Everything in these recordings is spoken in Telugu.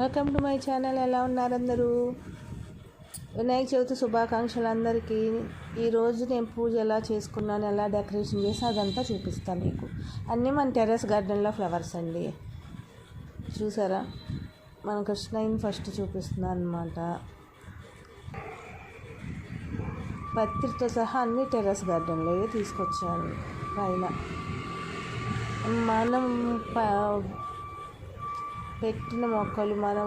Welcome to my channel. ఎలా ఉన్నారు అందరూ? వినాయక చవితి శుభాకాంక్షలు అందరికీ. ఈరోజు నేను పూజ ఎలా చేసుకున్నాను, ఎలా డెకరేషన్ చేసి అదంతా చూపిస్తాను మీకు. అన్నీ మన టెర్రస్ గార్డెన్లో ఫ్లవర్స్ అండి. చూసారా, మన కృష్ణయ్యని ఫస్ట్ చూపిస్తున్నాను అనమాట. పత్రితో సహా అన్ని టెర్రస్ గార్డెన్లో తీసుకొచ్చాను. పైన మనం పెట్టిన మొక్కలు, మన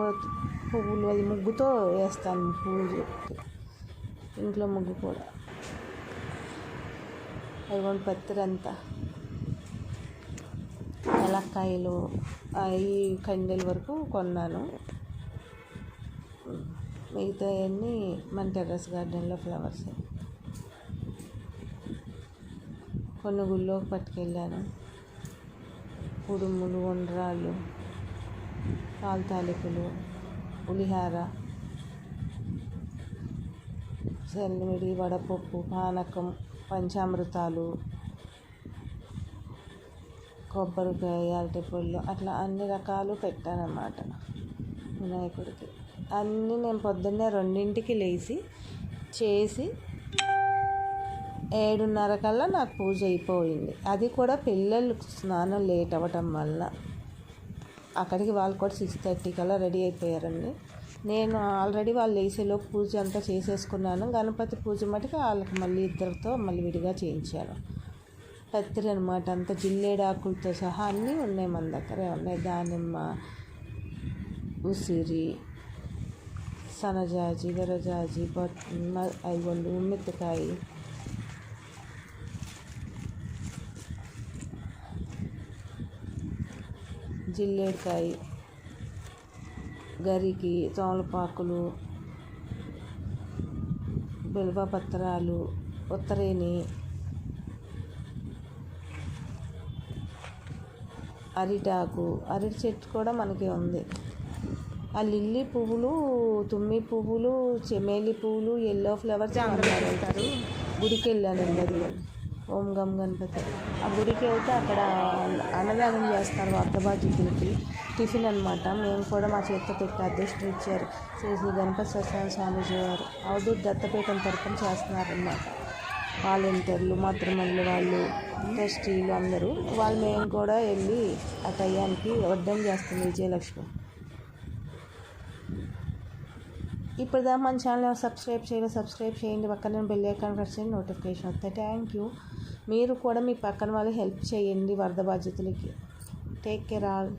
పువ్వులు, అది ముగ్గుతో వేస్తాను పూజ. ఇంట్లో ముగ్గు కూడా అదిగోండి. పత్రి అంతా ఎలక్కాయలు అవి కండెల వరకు కొన్నాను. మిగతా అన్నీ మన టెర్రస్ గార్డెన్లో ఫ్లవర్స్. కొన్ని గుళ్ళోకి పట్టుకెళ్ళాను. కుడుములు, ఉండ్రాళ్ళు, పాలు తాలికలు, పులిహార, చల్లిమిడి, వడపప్పు, పానకం, పంచామృతాలు, కొబ్బరికాయ, అరటిపళ్ళు, అట్లా అన్ని రకాలు పెట్టానన్నమాట వినాయకుడికి. అన్నీ నేను పొద్దున్నే 2ంటికి లేచి చేసి 7:30 కల్లా నాకు పూజ అయిపోయింది. అది కూడా పిల్లలు స్నానం లేట్ అవ్వటం వల్ల అక్కడికి వాళ్ళు కూడా 6:30 కల్లా రెడీ అయిపోయారండి. నేను ఆల్రెడీ వాళ్ళు లేచేలోపు పూజ అంతా చేసేసుకున్నాను. గణపతి పూజ మటుకు వాళ్ళకి మళ్ళీ ఇద్దరితో మళ్ళీ విడిగా చేయించాను. పత్రి అనమాట, అంత జిల్లేడాకులతో సహా అన్నీ ఉన్నాయి మన దగ్గరే ఉన్నాయి. దానిమ్మ, ఉసిరి, సనజాజి, విరజాజి, ఐగొండు, ఉమ్మెత్తకాయ, జిల్లేడుకాయ, గరికి, తోమలపాకులు, బిల్వపత్రాలు, ఉత్తరేణి, అరిటాకు, అరటి చెట్టు కూడా మనకి ఉంది. ఆ లిల్లీ పువ్వులు, తుమ్మి పువ్వులు, చెమేలి పువ్వులు, ఎల్లో ఫ్లవర్స్ వెళ్తారు. గుడికి వెళ్ళానండి. అది ఓం గం గణపతి. ఆ గుడికి వెళ్తే అక్కడ అన్నదానం చేస్తారు వర్ధబాధ్యులకి. టిఫిన్ అనమాట. మేము కూడా మా చేతితో పెట్టి అదృష్టం ఇచ్చారు. శ్రీ గణపతి సత్యనారాయణ స్వామీజీ వారు అవధూత దత్తపీఠం తరపున చేస్తున్నారన్నమాట. వాలంటీర్లు, మాతృమణులు, వాళ్ళు ట్రస్టీలు అందరూ వాళ్ళు. మేము కూడా వెళ్ళి ఆ టయానికి వడ్డం చేస్తాం. విజయలక్ష్మి. ఇప్పుడు దాకా మన ఛానల్ సబ్స్క్రైబ్ చేయండి. పక్కన బెల్ ఐకాన్ ప్రెస్ చేయండి, నోటిఫికేషన్ వస్తాయి. Thank you. మీరు కూడా మీ పక్కన వాళ్ళు హెల్ప్ చేయండి వరద బాధ్యతలకి. Take care all.